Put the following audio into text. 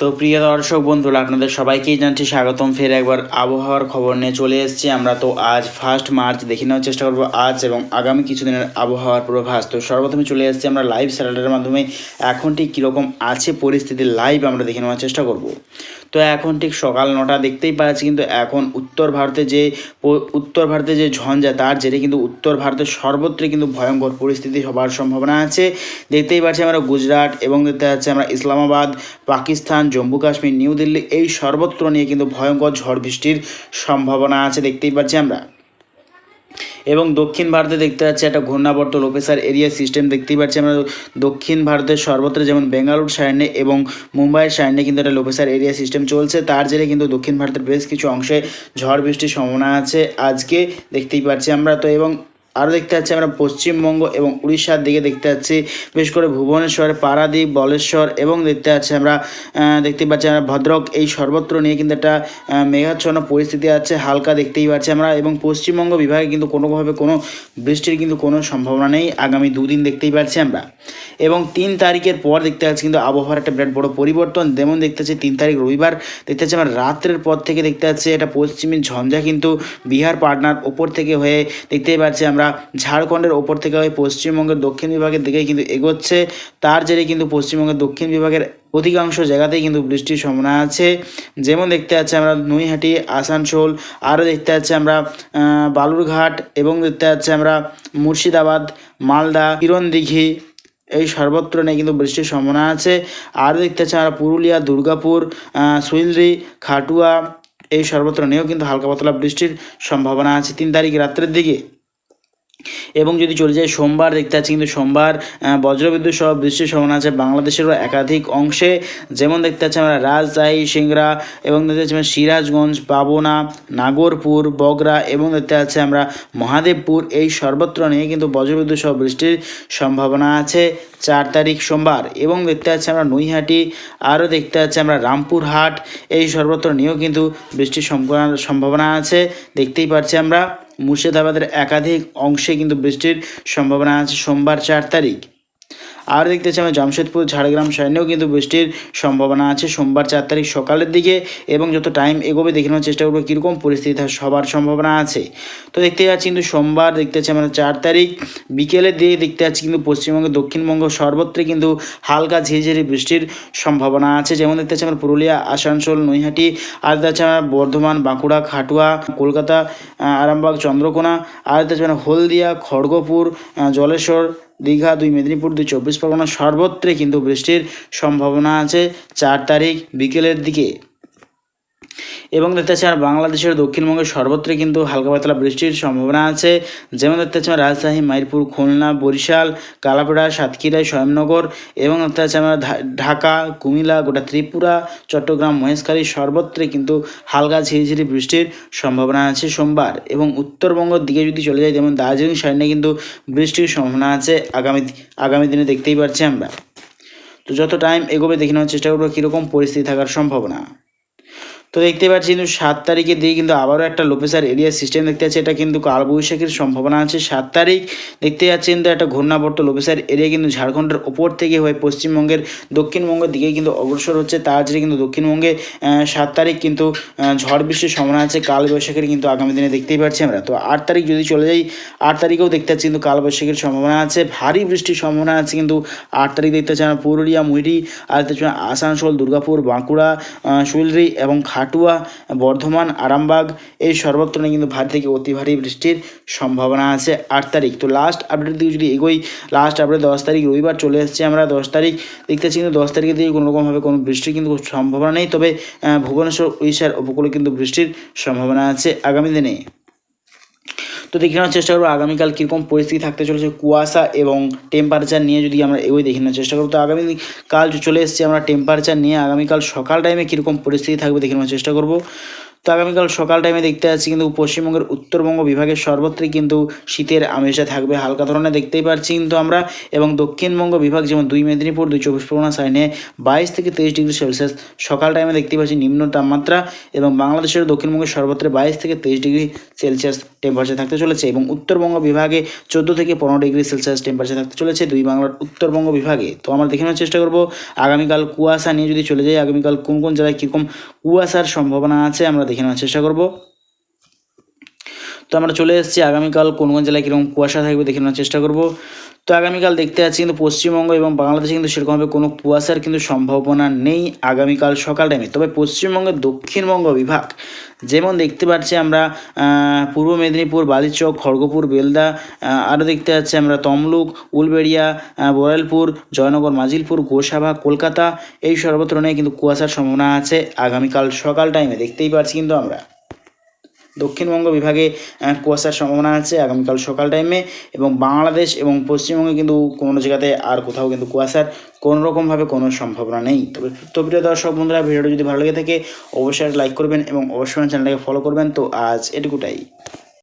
তো প্রিয় দর্শক বন্ধুরা, আপনাদের সবাইকেই জানছি স্বাগতম। ফের একবার আবহাওয়ার খবর নিয়ে চলে এসেছি আমরা। তো আজ 1 মার্চ দেখে নেওয়ার চেষ্টা করবো আজ এবং আগামী কিছুদিনের আবহাওয়ার পূর্বাভাস। তো সর্বপ্রথমে চলে এসেছি আমরা লাইভ স্যাটেলাইটের মাধ্যমে। এখন ঠিক কীরকম আছে পরিস্থিতি লাইভ আমরা দেখে নেওয়ার চেষ্টা করব। তো এখন ঠিক সকাল 9টা দেখতেই পাচ্ছি, কিন্তু এখন উত্তর ভারতে যে ঝঞ্ঝা, তার জেরে কিন্তু উত্তর ভারতের সর্বত্রই কিন্তু ভয়ঙ্কর পরিস্থিতি হবার সম্ভাবনা আছে। দেখতেই পাচ্ছি আমরা গুজরাট এবং দেখতে পাচ্ছি আমরা ইসলামাবাদ, পাকিস্তান, জম্মু কাশ্মীর, নিউ দিল্লি, এই সর্বত্র নিয়ে কিন্তু ভয়ঙ্কর ঝড় বৃষ্টির সম্ভাবনা আছে, দেখতেই পাচ্ছি আমরা। এবং দক্ষিণ ভারতে দেখতে পাচ্ছি একটা ঘূর্ণাবর্ত লো প্রেসার এরিয়া সিস্টেম দেখতেই পাচ্ছি আমরা। দক্ষিণ ভারতের সর্বত্র যেমন বেঙ্গালুরু সাইডে এবং মুম্বাইয়ের সাইডে কিন্তু একটা লো প্রেসার এরিয়া সিস্টেম চলছে, তার জেরে কিন্তু দক্ষিণ ভারতের বেশ কিছু অংশে ঝড় বৃষ্টির সম্ভাবনা আছে আজকে, দেখতেই পাচ্ছি আমরা। তো এবং আরও দেখতে পাচ্ছি আমরা পশ্চিমবঙ্গ এবং উড়িষ্যার দিকে দেখতে পাচ্ছি, বিশেষ করে ভুবনেশ্বর, পারাদ্বীপ, বলেশ্বর এবং দেখতে পাচ্ছি আমরা ভদ্রক, এই সর্বত্র নিয়ে কিন্তু একটা মেঘাচ্ছন্ন পরিস্থিতি আছে হালকা, দেখতেই পাচ্ছি আমরা। এবং পশ্চিমবঙ্গ বিভাগে কিন্তু কোনোভাবে কোনো বৃষ্টির কিন্তু কোনো সম্ভাবনা নেই আগামী দুদিন, দেখতেই পাচ্ছি আমরা। এবং 3 তারিখের পর দেখতে পাচ্ছি কিন্তু আবহাওয়ার একটা বিরাট বড় পরিবর্তন। যেমন দেখতে পাচ্ছি 3 তারিখ রবিবার দেখতে পাচ্ছি আমরা রাত্রের পর থেকে দেখতে পাচ্ছি একটা পশ্চিমী ঝঞ্ঝা কিন্তু বিহার পাটনার ওপর থেকে হয়ে দেখতেই পাচ্ছি আমরা ঝাড়খণ্ডের ওপর থেকে হয়ে পশ্চিমবঙ্গের দক্ষিণ বিভাগের দিকেই কিন্তু এগোচ্ছে। তার জেরে কিন্তু পশ্চিমবঙ্গের দক্ষিণ বিভাগের অধিকাংশ জায়গাতেই কিন্তু বৃষ্টির সম্ভাবনা আছে। যেমন দেখতে পাচ্ছি আমরা নৈহাটি, আসানসোল, আরও দেখতে পাচ্ছি আমরা বালুরঘাট এবং দেখতে পাচ্ছি আমরা মুর্শিদাবাদ, মালদা, কিরণদিঘি, এই সর্বত্র নিয়ে কিন্তু বৃষ্টির সম্ভাবনা আছে। আরও দেখতে পাচ্ছি আমরা পুরুলিয়া, দুর্গাপুর, সুইলরি, খাটুয়া, এই সর্বত্র নিয়েও কিন্তু হালকা পাতলা বৃষ্টির সম্ভাবনা আছে 3 তারিখ রাত্রের দিকে। এবং যদি চলে যায় সোমবার, দেখতে পাচ্ছি কিন্তু সোমবার বজ্রবিদ্যুৎ সহ বৃষ্টির সম্ভাবনা আছে বাংলাদেশেরও একাধিক অংশে। যেমন দেখতে পাচ্ছি আমরা রাজশাহী, সিংড়া এবং দেখতে পাচ্ছি আমরা সিরাজগঞ্জ, পাবনা, নাগরপুর, বগরা এবং দেখতে পাচ্ছি আমরা মহাদেবপুর, এই সর্বত্র নিয়ে কিন্তু বজ্রবিদ্যুৎ সহ বৃষ্টির সম্ভাবনা আছে 4 তারিখ সোমবার। এবং দেখতে পাচ্ছি আমরা নৈহাটি, আরও দেখতে পাচ্ছি আমরা রামপুরহাট, এই সর্বত্র নিয়েও কিন্তু বৃষ্টির সম্ভাবনা আছে, দেখতেই পাচ্ছি আমরা। মুর্শিদাবাদের একাধিক অংশে কিন্তু বৃষ্টির সম্ভাবনা আছে সোমবার 4 তারিখ। আর দেখতে পাচ্ছি আমরা জামশেদপুর, ঝাড়গ্রাম সাইডেও কিন্তু বৃষ্টির সম্ভাবনা আছে সোমবার 4 তারিখ সকালের দিকে। এবং যত টাইম এগোবে দেখে নেওয়ার চেষ্টা করবো কীরকম পরিস্থিতি সবার সম্ভাবনা আছে। তো দেখতে পাচ্ছি কিন্তু সোমবার দেখতে পাচ্ছি আমরা 4 তারিখ বিকেলের দিকে দেখতে পাচ্ছি কিন্তু পশ্চিমবঙ্গ, দক্ষিণবঙ্গ সর্বত্রই কিন্তু হালকা ঝিরিঝিরি বৃষ্টির সম্ভাবনা আছে। যেমন দেখতে পাচ্ছি আমরা পুরুলিয়া, আসানসোল, নৈহাটি, আর দেখতে পাচ্ছি আমরা বর্ধমান, বাঁকুড়া, খাটুয়া, কলকাতা, আরামবাগ, চন্দ্রকোনা, আর দেখতে পাচ্ছি আমরা হলদিয়া, খড়গপুর, জলেশ্বর, দীঘা, 2 মেদিনীপুর, 2 চব্বিশ পরগনা সর্বত্রই কিন্তু বৃষ্টির সম্ভাবনা আছে 4 তারিখ বিকেলের দিকে। এবং দেখতে পাচ্ছি আমরা বাংলাদেশের দক্ষিণবঙ্গের সর্বত্রই কিন্তু হালকা পাতলা বৃষ্টির সম্ভাবনা আছে। যেমন দেখতে পাচ্ছি আমরা রাজশাহী, মাইরপুর, খুলনা, বরিশাল, কালাপাড়া, সাতক্ষীরা, স্বয়ংনগর এবং দেখতে পাচ্ছি আমরা ঢাকা, কুমিল্লা, গোটা ত্রিপুরা, চট্টগ্রাম, মহেশখালী সর্বত্রই কিন্তু হালকা ঝিরিঝিরি বৃষ্টির সম্ভাবনা আছে সোমবার। এবং উত্তরবঙ্গের দিকে যদি চলে যায়, যেমন দার্জিলিং সাইডে কিন্তু বৃষ্টির সম্ভাবনা আছে আগামী দিনে, দেখতেই পাচ্ছি আমরা। তো যত টাইম এগোবে দেখে নেওয়ার চেষ্টা করবো কীরকম পরিস্থিতি থাকার সম্ভাবনা। তো দেখতে পাচ্ছি কিন্তু 7 তারিখের দিকে কিন্তু আবারও একটা লো প্রেসার এরিয়া সিস্টেম দেখতে পাচ্ছি, এটা কিন্তু কালবৈশাখীর সম্ভাবনা আছে 7 তারিখ। দেখতে পাচ্ছি কিন্তু একটা ঘূর্ণাবর্ত লো প্রেসার এরিয়া কিন্তু ঝাড়খণ্ডের ওপর থেকে হয়ে পশ্চিমবঙ্গের দক্ষিণবঙ্গের দিকে কিন্তু অগ্রসর হচ্ছে, তার জেরে কিন্তু দক্ষিণবঙ্গে 7 তারিখ কিন্তু ঝড় বৃষ্টির সম্ভাবনা আছে কালবৈশাখীর কিন্তু আগামী দিনে, দেখতেই পাচ্ছি আমরা। তো 8 তারিখ যদি চলে যাই, 8 তারিখেও দেখতে পাচ্ছি কিন্তু কালবৈশাখীর সম্ভাবনা আছে, ভারী বৃষ্টির সম্ভাবনা আছে কিন্তু 8 তারিখ দেখতে পাচ্ছি আমরা পুরুলিয়া, মুহিরি, আর দেখতে পাচ্ছি আসানসোল, দুর্গাপুর, বাঁকুড়া, সুইলরি এবং খাটুয়া, বর্ধমান, আরামবাগ, এই সর্বত্র কিন্তু ভারী থেকে অতি ভারী বৃষ্টির সম্ভাবনা আছে 8 তারিখ। তো লাস্ট আপডেট দিকে যদি এগোই, লাস্ট আপডেট 10 তারিখ রবিবার চলে এসেছে আমরা। 10 তারিখ দেখতে পাচ্ছি কিন্তু 10 তারিখের দিকে কোনোরকমভাবে কোনো বৃষ্টির কিন্তু সম্ভাবনা নেই, তবে ভুবনেশ্বর, উড়িষ্যার উপকূলে কিন্তু বৃষ্টির সম্ভাবনা আছে আগামী দিনে। তো দেখে নেওয়ার চেষ্টা করবো আগামীকাল কীরকম পরিস্থিতি থাকতে চলেছে কুয়াশা এবং টেম্পারেচার নিয়ে যদি আমরা এগোই দেখে নেওয়ার চেষ্টা করবো। তো আগামীকাল চলে এসেছি আমরা টেম্পারেচার নিয়ে, আগামীকাল সকাল টাইমে কীরকম পরিস্থিতি থাকবে দেখে নেওয়ার চেষ্টা করবো। তো আগামীকাল সকাল টাইমে দেখতে পাচ্ছি কিন্তু পশ্চিমবঙ্গের উত্তরবঙ্গ বিভাগের সর্বত্রই কিন্তু শীতের আমেজটা থাকবে, হালকা ধরনের দেখতেই পাচ্ছি কিন্তু আমরা। এবং দক্ষিণবঙ্গ বিভাগ যেমন 2 মেদিনীপুর, 2 চব্বিশ পরগনা সাইনে 22 থেকে 23 ডিগ্রি সেলসিয়াস সকাল টাইমে দেখতে পাচ্ছি নিম্ন তাপমাত্রা। এবং বাংলাদেশের দক্ষিণবঙ্গের সর্বত্র 22 থেকে 23 ডিগ্রি সেলসিয়াস টেম্পারেচার থাকতে চলেছে। এবং উত্তরবঙ্গ বিভাগে 14 থেকে 15 ডিগ্রি সেলসিয়াস টেম্পারেচার থাকতে চলেছে দুই বাংলার উত্তরবঙ্গ বিভাগে। তো আমরা দেখে নেওয়ার চেষ্টা করব আগামীকাল কুয়াশা নিয়ে যদি চলে যাই, আগামীকাল কোন কোন জায়গায় কীরকম কুয়াশার সম্ভাবনা আছে আমরা দেখে নেওয়ার চেষ্টা করব। তো আমরা চলে এসেছি আগামীকাল কোন কোন জেলায় কীরকম কুয়াশা থাকবে দেখে নেওয়ার চেষ্টা করব। তো আগামীকাল দেখতে পাচ্ছি কিন্তু পশ্চিমবঙ্গ এবং বাংলাদেশে কিন্তু সেরকমভাবে কোনো কুয়াশার কিন্তু সম্ভাবনা নেই আগামীকাল সকাল টাইমে। তবে পশ্চিমবঙ্গের দক্ষিণবঙ্গ বিভাগ যেমন দেখতে পাচ্ছি আমরা পূর্ব মেদিনীপুর, বালিচক, খড়গপুর, বেলদা, আরও দেখতে পাচ্ছি আমরা তমলুক, উলবেড়িয়া, বড়াইলপুর, জয়নগর, মাজিলপুর, গোসাবা, কলকাতা, এই সর্বত্র নিয়ে কিন্তু কুয়াশার সম্ভাবনা আছে আগামীকাল সকাল টাইমে দেখতেই পাচ্ছি কিন্তু আমরা। দক্ষিণবঙ্গ বিভাগে কুয়াশার সম্ভাবনা আছে আগামীকাল সকাল টাইমে। এবং বাংলাদেশ এবং পশ্চিমবঙ্গে কিন্তু কোনো জায়গাতে আর কোথাও কিন্তু কুয়াশার কোনো রকমভাবে কোনো সম্ভাবনা নেই। তো প্রিয় দর্শক বন্ধুরা, ভিডিওটা যদি ভালো লেগে থাকে অবশ্যই লাইক করবেন এবং অবশ্যই চ্যানেলটাকে ফলো করবেন। তো আজ এটুকুটাই।